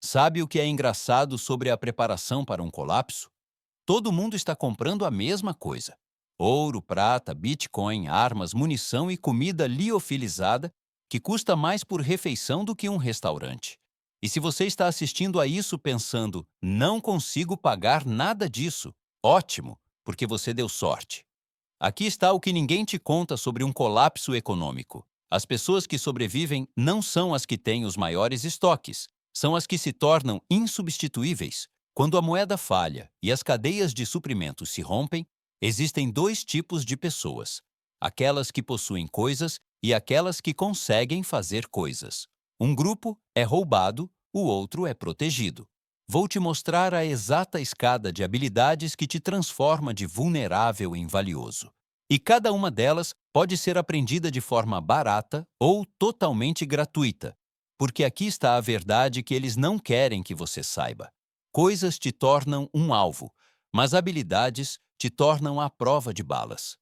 Sabe o que é engraçado sobre a preparação para um colapso? Todo mundo está comprando a mesma coisa: ouro, prata, Bitcoin, armas, munição e comida liofilizada, que custa mais por refeição do que um restaurante. E se você está assistindo a isso pensando, não consigo pagar nada disso, ótimo, porque você deu sorte. Aqui está o que ninguém te conta sobre um colapso econômico. As pessoas que sobrevivem não são as que têm os maiores estoques, são as que se tornam insubstituíveis. Quando a moeda falha e as cadeias de suprimentos se rompem, existem dois tipos de pessoas: aquelas que possuem coisas e aquelas que conseguem fazer coisas. Um grupo é roubado, o outro é protegido. Vou te mostrar a exata escada de habilidades que te transforma de vulnerável em valioso. E cada uma delas pode ser aprendida de forma barata ou totalmente gratuita, porque aqui está a verdade que eles não querem que você saiba. Coisas te tornam um alvo, mas habilidades te tornam à prova de balas.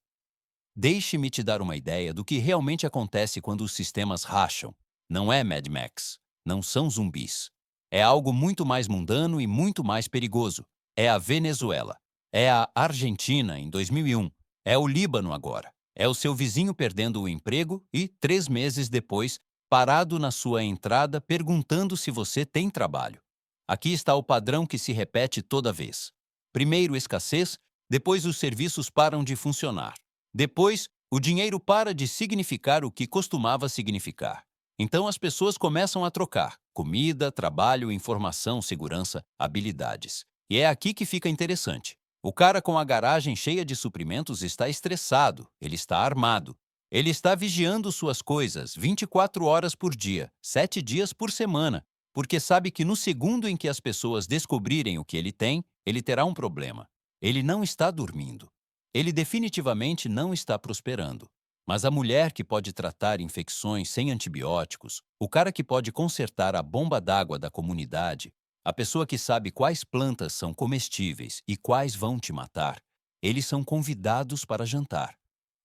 Deixe-me te dar uma ideia do que realmente acontece quando os sistemas racham. Não é Mad Max, não são zumbis. É algo muito mais mundano e muito mais perigoso. É a Venezuela. É a Argentina em 2001. É o Líbano agora. É o seu vizinho perdendo o emprego e, 3 meses depois, parado na sua entrada perguntando se você tem trabalho. Aqui está o padrão que se repete toda vez. Primeiro escassez, depois os serviços param de funcionar. Depois, o dinheiro para de significar o que costumava significar. Então as pessoas começam a trocar comida, trabalho, informação, segurança, habilidades. E é aqui que fica interessante. O cara com a garagem cheia de suprimentos está estressado, ele está armado. Ele está vigiando suas coisas 24 horas por dia, 7 dias por semana, porque sabe que no segundo em que as pessoas descobrirem o que ele tem, ele terá um problema. Ele não está dormindo. Ele definitivamente não está prosperando. Mas a mulher que pode tratar infecções sem antibióticos, o cara que pode consertar a bomba d'água da comunidade, a pessoa que sabe quais plantas são comestíveis e quais vão te matar, eles são convidados para jantar.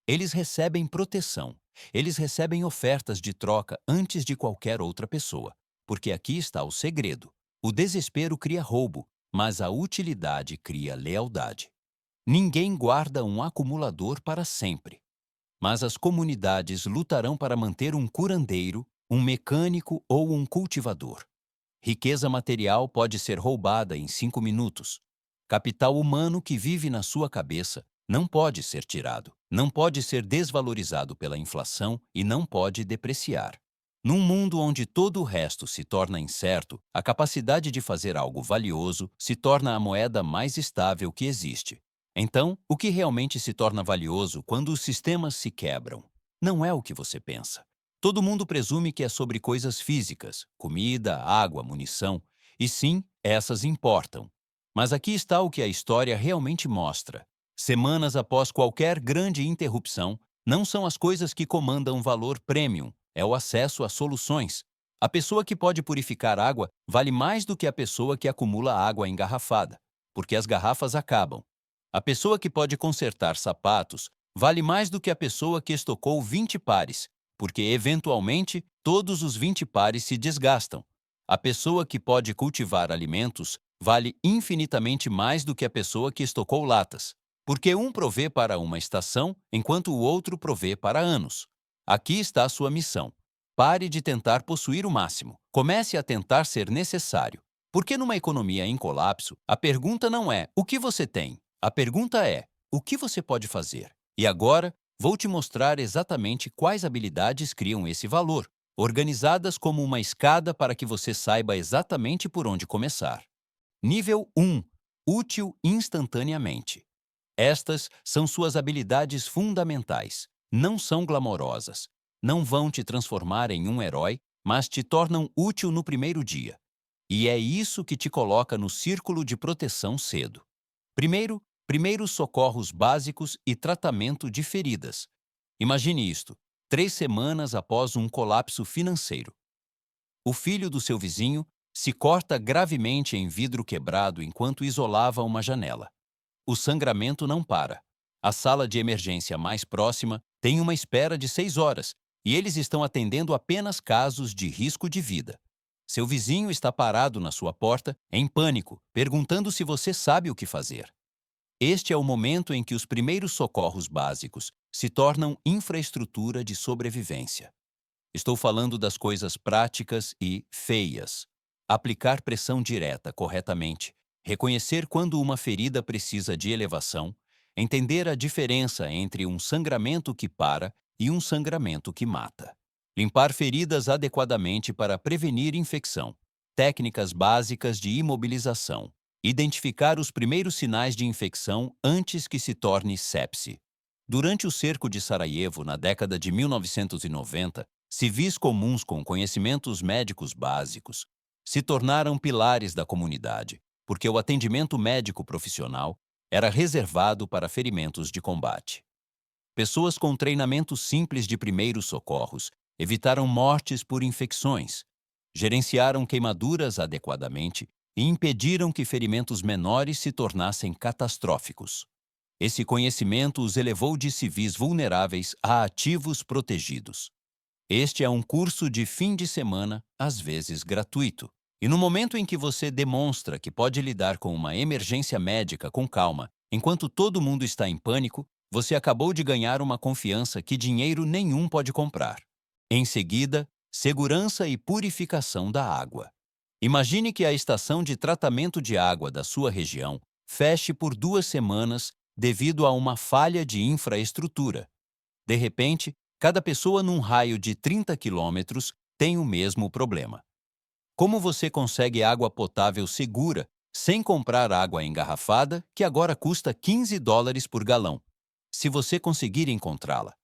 Eles recebem proteção. Eles recebem ofertas de troca antes de qualquer outra pessoa. Porque aqui está o segredo. O desespero cria roubo, mas a utilidade cria lealdade. Ninguém guarda um acumulador para sempre, mas as comunidades lutarão para manter um curandeiro, um mecânico ou um cultivador. Riqueza material pode ser roubada em 5 minutos. Capital humano que vive na sua cabeça não pode ser tirado, não pode ser desvalorizado pela inflação e não pode depreciar. Num mundo onde todo o resto se torna incerto, a capacidade de fazer algo valioso se torna a moeda mais estável que existe. Então, o que realmente se torna valioso quando os sistemas se quebram? Não é o que você pensa. Todo mundo presume que é sobre coisas físicas, comida, água, munição, e sim, essas importam. Mas aqui está o que a história realmente mostra. Semanas após qualquer grande interrupção, não são as coisas que comandam valor premium, é o acesso a soluções. A pessoa que pode purificar água vale mais do que a pessoa que acumula água engarrafada, porque as garrafas acabam. A pessoa que pode consertar sapatos vale mais do que a pessoa que estocou 20 pares, porque eventualmente todos os 20 pares se desgastam. A pessoa que pode cultivar alimentos vale infinitamente mais do que a pessoa que estocou latas, porque um provê para uma estação enquanto o outro provê para anos. Aqui está a sua missão. Pare de tentar possuir o máximo. Comece a tentar ser necessário. Porque numa economia em colapso, a pergunta não é o que você tem, a pergunta é o que você pode fazer. E agora, vou te mostrar exatamente quais habilidades criam esse valor, organizadas como uma escada para que você saiba exatamente por onde começar. Nível 1. Útil instantaneamente. Estas são suas habilidades fundamentais. Não são glamorosas. Não vão te transformar em um herói, mas te tornam útil no primeiro dia. E é isso que te coloca no círculo de proteção cedo. Primeiro, primeiros socorros básicos e tratamento de feridas. Imagine isto: 3 semanas após um colapso financeiro. O filho do seu vizinho se corta gravemente em vidro quebrado enquanto isolava uma janela. O sangramento não para. A sala de emergência mais próxima tem uma espera de 6 horas e eles estão atendendo apenas casos de risco de vida. Seu vizinho está parado na sua porta, em pânico, perguntando se você sabe o que fazer. Este é o momento em que os primeiros socorros básicos se tornam infraestrutura de sobrevivência. Estou falando das coisas práticas e feias. Aplicar pressão direta corretamente, reconhecer quando uma ferida precisa de elevação, entender a diferença entre um sangramento que para e um sangramento que mata. Limpar feridas adequadamente para prevenir infecção. Técnicas básicas de imobilização. Identificar os primeiros sinais de infecção antes que se torne sepse. Durante o cerco de Sarajevo, na década de 1990, civis comuns com conhecimentos médicos básicos se tornaram pilares da comunidade, porque o atendimento médico profissional era reservado para ferimentos de combate. Pessoas com treinamento simples de primeiros socorros evitaram mortes por infecções, gerenciaram queimaduras adequadamente e impediram que ferimentos menores se tornassem catastróficos. Esse conhecimento os elevou de civis vulneráveis a ativos protegidos. Este é um curso de fim de semana, às vezes gratuito. E no momento em que você demonstra que pode lidar com uma emergência médica com calma, enquanto todo mundo está em pânico, você acabou de ganhar uma confiança que dinheiro nenhum pode comprar. Em seguida, segurança e purificação da água. Imagine que a estação de tratamento de água da sua região feche por 2 semanas devido a uma falha de infraestrutura. De repente, cada pessoa num raio de 30 quilômetros tem o mesmo problema. Como você consegue água potável segura sem comprar água engarrafada, que agora custa $15 por galão? Se você conseguir encontrá-la.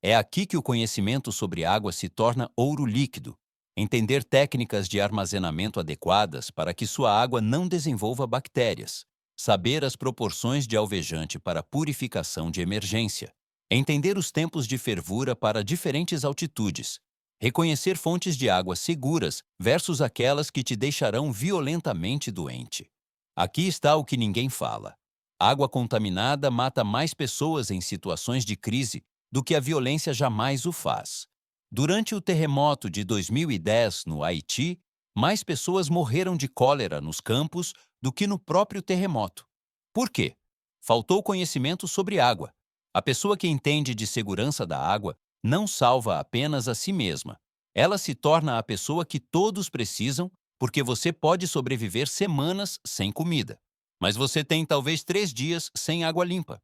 É aqui que o conhecimento sobre água se torna ouro líquido. Entender técnicas de armazenamento adequadas para que sua água não desenvolva bactérias. Saber as proporções de alvejante para purificação de emergência. Entender os tempos de fervura para diferentes altitudes. Reconhecer fontes de água seguras versus aquelas que te deixarão violentamente doente. Aqui está o que ninguém fala. Água contaminada mata mais pessoas em situações de crise do que a violência jamais o faz. Durante o terremoto de 2010 no Haiti, mais pessoas morreram de cólera nos campos do que no próprio terremoto. Por quê? Faltou conhecimento sobre água. A pessoa que entende de segurança da água não salva apenas a si mesma. Ela se torna a pessoa que todos precisam, porque você pode sobreviver semanas sem comida. Mas você tem talvez 3 dias sem água limpa.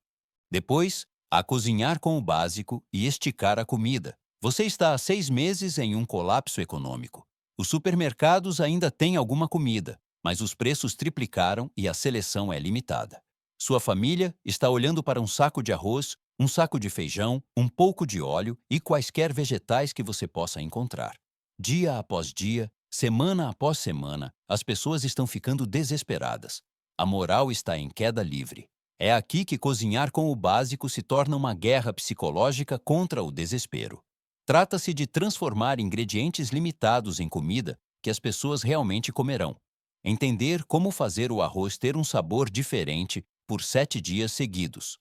Depois, a cozinhar com o básico e esticar a comida. Você está há 6 meses em um colapso econômico. Os supermercados ainda têm alguma comida, mas os preços triplicaram e a seleção é limitada. Sua família está olhando para um saco de arroz, um saco de feijão, um pouco de óleo e quaisquer vegetais que você possa encontrar. Dia após dia, semana após semana, as pessoas estão ficando desesperadas. A moral está em queda livre. É aqui que cozinhar com o básico se torna uma guerra psicológica contra o desespero. Trata-se de transformar ingredientes limitados em comida que as pessoas realmente comerão. Entender como fazer o arroz ter um sabor diferente por 7 dias seguidos.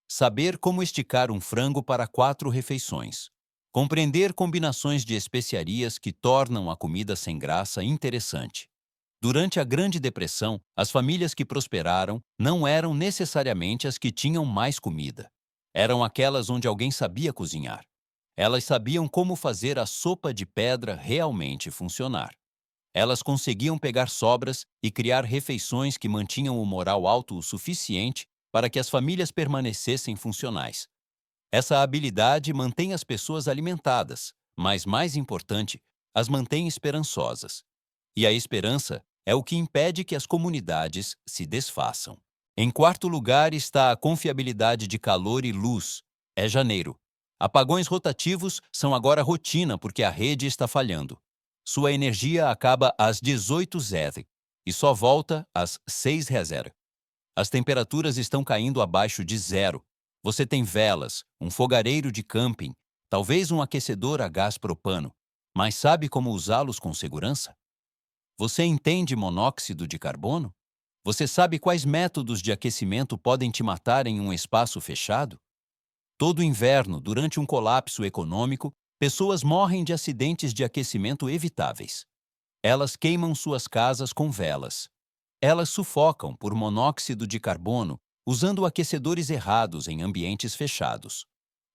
Saber como esticar um frango para 4 refeições. Compreender combinações de especiarias que tornam a comida sem graça interessante. Durante a Grande Depressão, as famílias que prosperaram não eram necessariamente as que tinham mais comida. Eram aquelas onde alguém sabia cozinhar. Elas sabiam como fazer a sopa de pedra realmente funcionar. Elas conseguiam pegar sobras e criar refeições que mantinham o moral alto o suficiente para que as famílias permanecessem funcionais. Essa habilidade mantém as pessoas alimentadas, mas, mais importante, as mantém esperançosas. E a esperança é o que impede que as comunidades se desfaçam. Em quarto lugar está a confiabilidade de calor e luz. É janeiro. Apagões rotativos são agora rotina porque a rede está falhando. Sua energia acaba às 18h e só volta às 6h. As temperaturas estão caindo abaixo de zero. Você tem velas, um fogareiro de camping, talvez um aquecedor a gás propano, mas sabe como usá-los com segurança? Você entende monóxido de carbono? Você sabe quais métodos de aquecimento podem te matar em um espaço fechado? Todo inverno, durante um colapso econômico, pessoas morrem de acidentes de aquecimento evitáveis. Elas queimam suas casas com velas. Elas sufocam por monóxido de carbono usando aquecedores errados em ambientes fechados.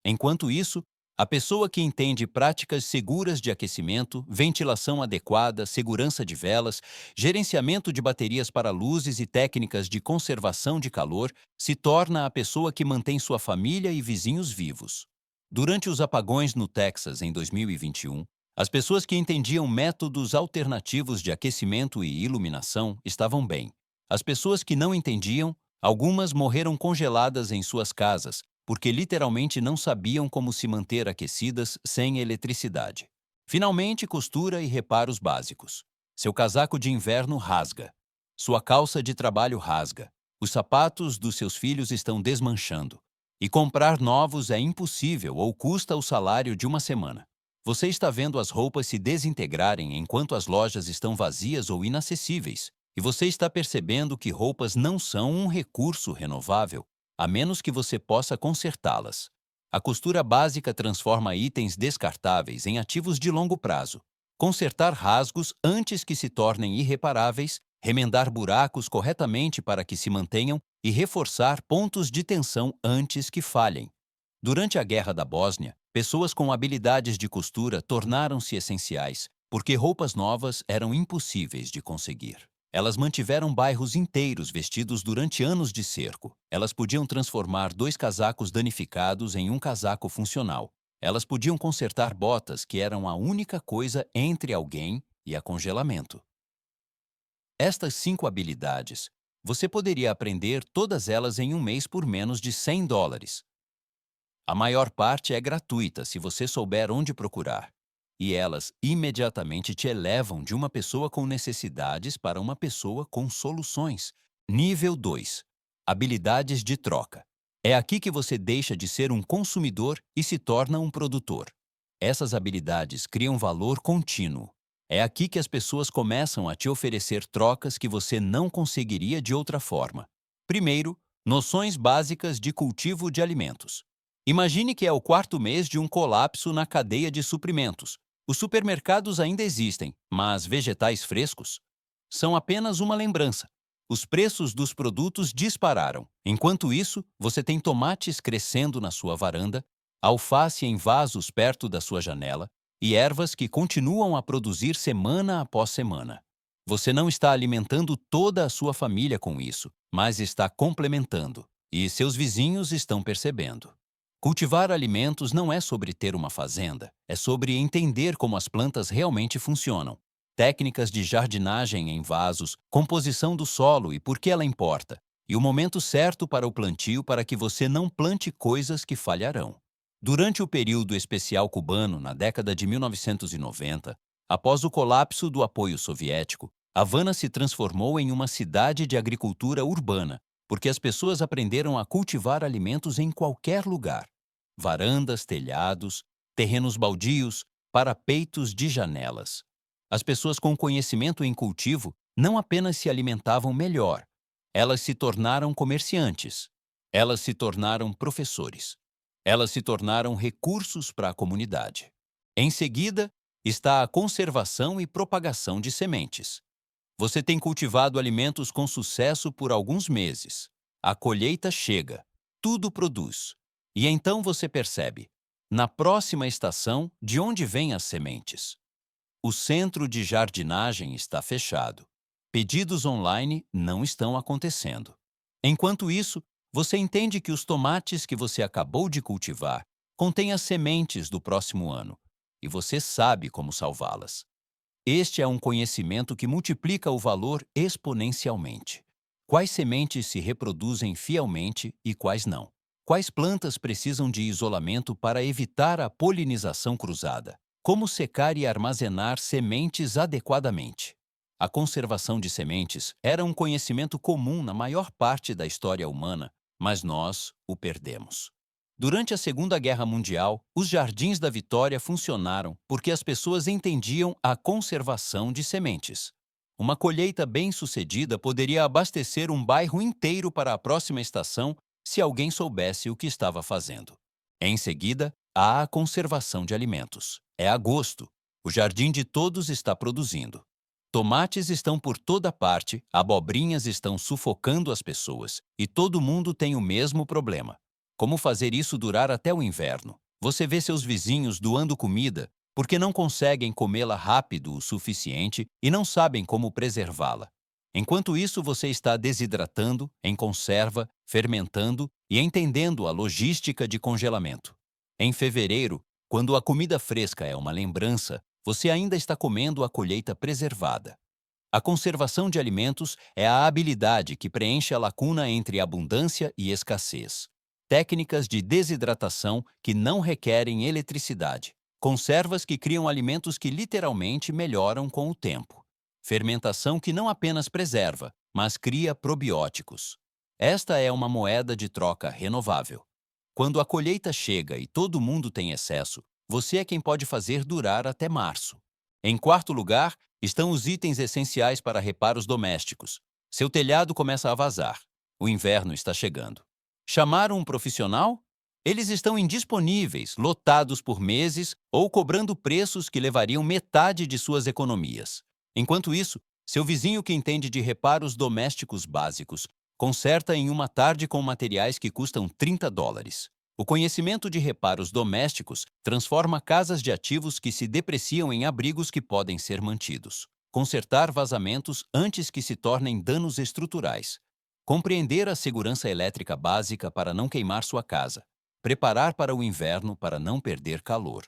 Enquanto isso, a pessoa que entende práticas seguras de aquecimento, ventilação adequada, segurança de velas, gerenciamento de baterias para luzes e técnicas de conservação de calor se torna a pessoa que mantém sua família e vizinhos vivos. Durante os apagões no Texas em 2021, as pessoas que entendiam métodos alternativos de aquecimento e iluminação estavam bem. As pessoas que não entendiam, algumas morreram congeladas em suas casas, porque literalmente não sabiam como se manter aquecidas sem eletricidade. Finalmente, costura e reparos básicos. Seu casaco de inverno rasga. Sua calça de trabalho rasga. Os sapatos dos seus filhos estão desmanchando. E comprar novos é impossível ou custa o salário de uma semana. Você está vendo as roupas se desintegrarem enquanto as lojas estão vazias ou inacessíveis. E você está percebendo que roupas não são um recurso renovável, a menos que você possa consertá-las. A costura básica transforma itens descartáveis em ativos de longo prazo. Consertar rasgos antes que se tornem irreparáveis, remendar buracos corretamente para que se mantenham e reforçar pontos de tensão antes que falhem. Durante a Guerra da Bósnia, pessoas com habilidades de costura tornaram-se essenciais, porque roupas novas eram impossíveis de conseguir. Elas mantiveram bairros inteiros vestidos durante anos de cerco. Elas podiam transformar 2 casacos danificados em um casaco funcional. Elas podiam consertar botas que eram a única coisa entre alguém e a congelamento. Estas 5 habilidades, você poderia aprender todas elas em um mês por menos de $100. A maior parte é gratuita se você souber onde procurar. E elas imediatamente te elevam de uma pessoa com necessidades para uma pessoa com soluções. Nível 2. Habilidades de troca. É aqui que você deixa de ser um consumidor e se torna um produtor. Essas habilidades criam valor contínuo. É aqui que as pessoas começam a te oferecer trocas que você não conseguiria de outra forma. Primeiro, noções básicas de cultivo de alimentos. Imagine que é o 4º mês de um colapso na cadeia de suprimentos. Os supermercados ainda existem, mas vegetais frescos são apenas uma lembrança. Os preços dos produtos dispararam. Enquanto isso, você tem tomates crescendo na sua varanda, alface em vasos perto da sua janela e ervas que continuam a produzir semana após semana. Você não está alimentando toda a sua família com isso, mas está complementando, e seus vizinhos estão percebendo. Cultivar alimentos não é sobre ter uma fazenda, é sobre entender como as plantas realmente funcionam. Técnicas de jardinagem em vasos, composição do solo e por que ela importa, e o momento certo para o plantio para que você não plante coisas que falharão. Durante o período especial cubano, na década de 1990, após o colapso do apoio soviético, Havana se transformou em uma cidade de agricultura urbana, porque as pessoas aprenderam a cultivar alimentos em qualquer lugar. Varandas, telhados, terrenos baldios, parapeitos de janelas. As pessoas com conhecimento em cultivo não apenas se alimentavam melhor, elas se tornaram comerciantes, elas se tornaram professores, elas se tornaram recursos para a comunidade. Em seguida, está a conservação e propagação de sementes. Você tem cultivado alimentos com sucesso por alguns meses. A colheita chega, tudo produz. E então você percebe, na próxima estação, de onde vêm as sementes. O centro de jardinagem está fechado. Pedidos online não estão acontecendo. Enquanto isso, você entende que os tomates que você acabou de cultivar contêm as sementes do próximo ano, e você sabe como salvá-las. Este é um conhecimento que multiplica o valor exponencialmente. Quais sementes se reproduzem fielmente e quais não? Quais plantas precisam de isolamento para evitar a polinização cruzada? Como secar e armazenar sementes adequadamente? A conservação de sementes era um conhecimento comum na maior parte da história humana, mas nós o perdemos. Durante a Segunda Guerra Mundial, os Jardins da Vitória funcionaram porque as pessoas entendiam a conservação de sementes. Uma colheita bem-sucedida poderia abastecer um bairro inteiro para a próxima estação se alguém soubesse o que estava fazendo. Em seguida, há a conservação de alimentos. É agosto. O jardim de todos está produzindo. Tomates estão por toda parte, abobrinhas estão sufocando as pessoas, e todo mundo tem o mesmo problema. Como fazer isso durar até o inverno? Você vê seus vizinhos doando comida porque não conseguem comê-la rápido o suficiente e não sabem como preservá-la. Enquanto isso, você está desidratando, em conserva, fermentando e entendendo a logística de congelamento. Em fevereiro, quando a comida fresca é uma lembrança, você ainda está comendo a colheita preservada. A conservação de alimentos é a habilidade que preenche a lacuna entre abundância e escassez. Técnicas de desidratação que não requerem eletricidade. Conservas que criam alimentos que literalmente melhoram com o tempo. Fermentação que não apenas preserva, mas cria probióticos. Esta é uma moeda de troca renovável. Quando a colheita chega e todo mundo tem excesso, você é quem pode fazer durar até março. Em quarto lugar, estão os itens essenciais para reparos domésticos. Seu telhado começa a vazar. O inverno está chegando. Chamaram um profissional? Eles estão indisponíveis, lotados por meses ou cobrando preços que levariam metade de suas economias. Enquanto isso, seu vizinho que entende de reparos domésticos básicos conserta em uma tarde com materiais que custam $30. O conhecimento de reparos domésticos transforma casas de ativos que se depreciam em abrigos que podem ser mantidos. Consertar vazamentos antes que se tornem danos estruturais. Compreender a segurança elétrica básica para não queimar sua casa. Preparar para o inverno para não perder calor.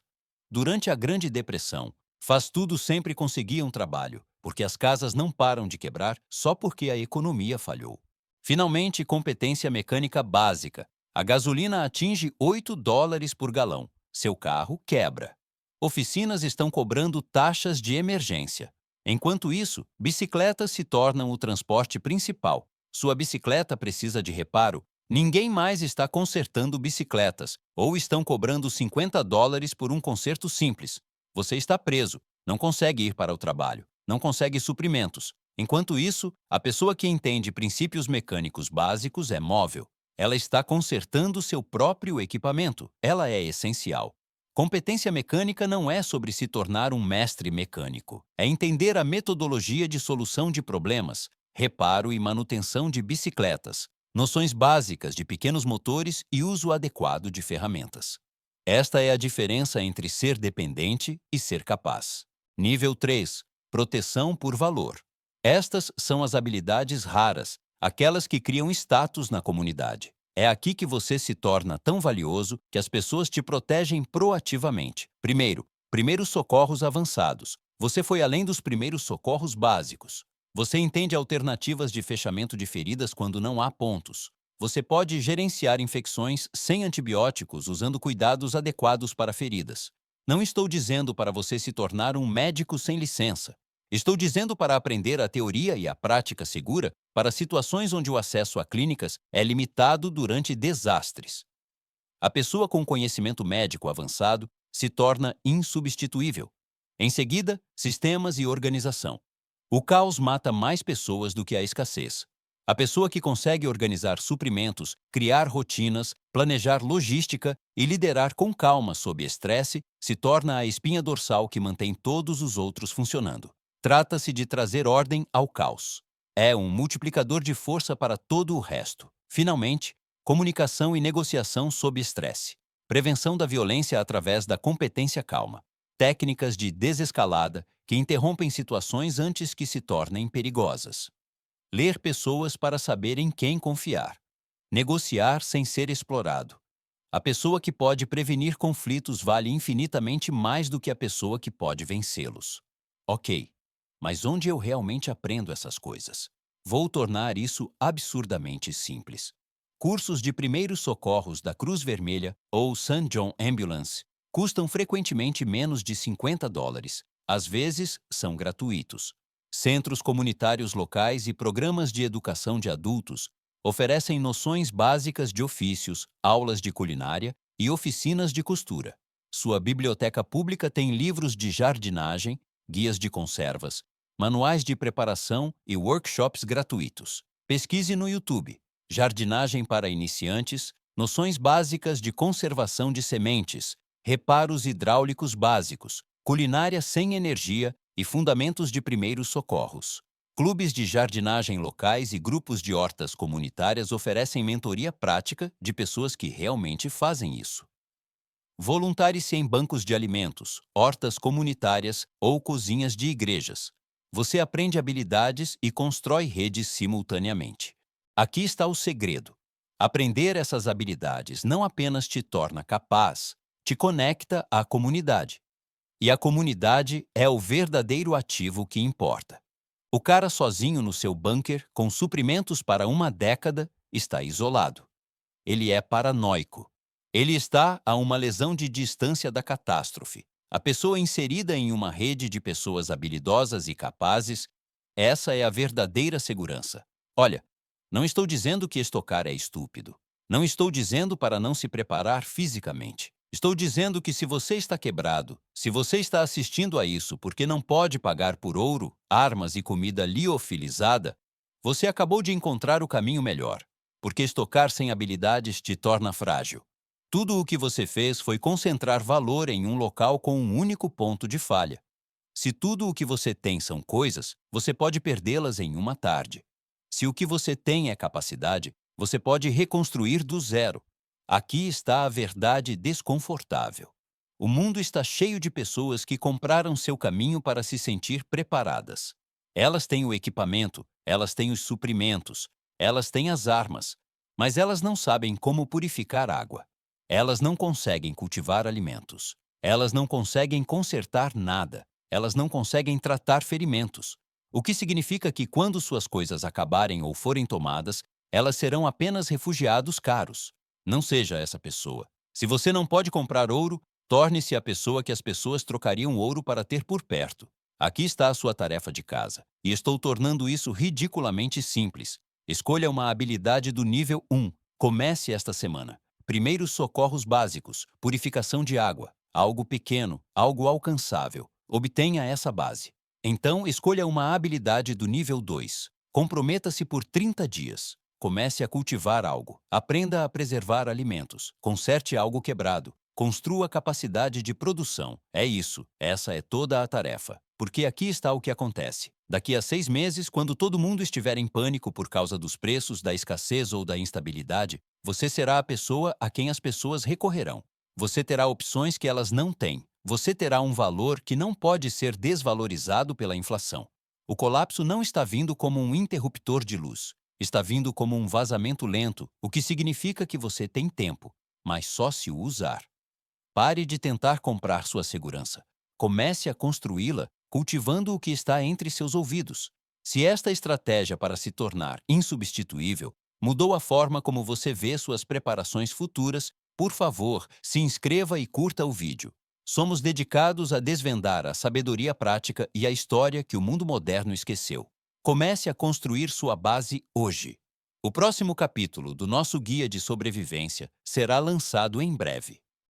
Durante a Grande Depressão, faz tudo sempre conseguia um trabalho, porque as casas não param de quebrar só porque a economia falhou. Finalmente, competência mecânica básica. A gasolina atinge $8 por galão. Seu carro quebra. Oficinas estão cobrando taxas de emergência. Enquanto isso, bicicletas se tornam o transporte principal. Sua bicicleta precisa de reparo. Ninguém mais está consertando bicicletas, ou estão cobrando $50 por um conserto simples. Você está preso, não consegue ir para o trabalho, não consegue suprimentos. Enquanto isso, a pessoa que entende princípios mecânicos básicos é móvel. Ela está consertando seu próprio equipamento. Ela é essencial. Competência mecânica não é sobre se tornar um mestre mecânico. É entender a metodologia de solução de problemas, reparo e manutenção de bicicletas, noções básicas de pequenos motores e uso adequado de ferramentas. Esta é a diferença entre ser dependente e ser capaz. Nível 3. Proteção por valor. Estas são as habilidades raras, aquelas que criam status na comunidade. É aqui que você se torna tão valioso que as pessoas te protegem proativamente. Primeiro, primeiros socorros avançados. Você foi além dos primeiros socorros básicos. Você entende alternativas de fechamento de feridas quando não há pontos. Você pode gerenciar infecções sem antibióticos usando cuidados adequados para feridas. Não estou dizendo para você se tornar um médico sem licença. Estou dizendo para aprender a teoria e a prática segura para situações onde o acesso a clínicas é limitado durante desastres. A pessoa com conhecimento médico avançado se torna insubstituível. Em seguida, sistemas e organização. O caos mata mais pessoas do que a escassez. A pessoa que consegue organizar suprimentos, criar rotinas, planejar logística e liderar com calma sob estresse se torna a espinha dorsal que mantém todos os outros funcionando. Trata-se de trazer ordem ao caos. É um multiplicador de força para todo o resto. Finalmente, comunicação e negociação sob estresse. Prevenção da violência através da competência calma. Técnicas de desescalada que interrompem situações antes que se tornem perigosas. Ler pessoas para saber em quem confiar. Negociar sem ser explorado. A pessoa que pode prevenir conflitos vale infinitamente mais do que a pessoa que pode vencê-los. Ok, mas onde eu realmente aprendo essas coisas? Vou tornar isso absurdamente simples. Cursos de primeiros socorros da Cruz Vermelha ou St. John Ambulance custam frequentemente menos de $50. Às vezes, são gratuitos. Centros comunitários locais e programas de educação de adultos oferecem noções básicas de ofícios, aulas de culinária e oficinas de costura. Sua biblioteca pública tem livros de jardinagem, guias de conservas, manuais de preparação e workshops gratuitos. Pesquise no YouTube: jardinagem para iniciantes, noções básicas de conservação de sementes, reparos hidráulicos básicos, culinária sem energia e fundamentos de primeiros socorros. Clubes de jardinagem locais e grupos de hortas comunitárias oferecem mentoria prática de pessoas que realmente fazem isso. Voluntárie-se em bancos de alimentos, hortas comunitárias ou cozinhas de igrejas. Você aprende habilidades e constrói redes simultaneamente. Aqui está o segredo. Aprender essas habilidades não apenas te torna capaz, te conecta à comunidade. E a comunidade é o verdadeiro ativo que importa. O cara sozinho no seu bunker, com suprimentos para uma década, está isolado. Ele é paranoico. Ele está a uma lesão de distância da catástrofe. A pessoa inserida em uma rede de pessoas habilidosas e capazes, essa é a verdadeira segurança. Olha, não estou dizendo que estocar é estúpido. Não estou dizendo para não se preparar fisicamente. Estou dizendo que se você está quebrado, se você está assistindo a isso porque não pode pagar por ouro, armas e comida liofilizada, você acabou de encontrar o caminho melhor, porque estocar sem habilidades te torna frágil. Tudo o que você fez foi concentrar valor em um local com um único ponto de falha. Se tudo o que você tem são coisas, você pode perdê-las em uma tarde. Se o que você tem é capacidade, você pode reconstruir do zero. Aqui está a verdade desconfortável. O mundo está cheio de pessoas que compraram seu caminho para se sentir preparadas. Elas têm o equipamento, elas têm os suprimentos, elas têm as armas, mas elas não sabem como purificar água. Elas não conseguem cultivar alimentos. Elas não conseguem consertar nada. Elas não conseguem tratar ferimentos. O que significa que quando suas coisas acabarem ou forem tomadas, elas serão apenas refugiados caros. Não seja essa pessoa. Se você não pode comprar ouro, torne-se a pessoa que as pessoas trocariam ouro para ter por perto. Aqui está a sua tarefa de casa, e estou tornando isso ridiculamente simples. Escolha uma habilidade do nível 1. Comece esta semana. Primeiros socorros básicos, purificação de água, algo pequeno, algo alcançável. Obtenha essa base. Então, escolha uma habilidade do nível 2. Comprometa-se por 30 dias. Comece a cultivar algo. Aprenda a preservar alimentos. Conserte algo quebrado. Construa capacidade de produção. É isso. Essa é toda a tarefa. Porque aqui está o que acontece. Daqui a 6 meses, quando todo mundo estiver em pânico por causa dos preços, da escassez ou da instabilidade, você será a pessoa a quem as pessoas recorrerão. Você terá opções que elas não têm. Você terá um valor que não pode ser desvalorizado pela inflação. O colapso não está vindo como um interruptor de luz. Está vindo como um vazamento lento, o que significa que você tem tempo, mas só se o usar. Pare de tentar comprar sua segurança. Comece a construí-la cultivando o que está entre seus ouvidos. Se esta estratégia para se tornar insubstituível mudou a forma como você vê suas preparações futuras, por favor, se inscreva e curta o vídeo. Somos dedicados a desvendar a sabedoria prática e a história que o mundo moderno esqueceu. Comece a construir sua base hoje. O próximo capítulo do nosso guia de sobrevivência será lançado em breve.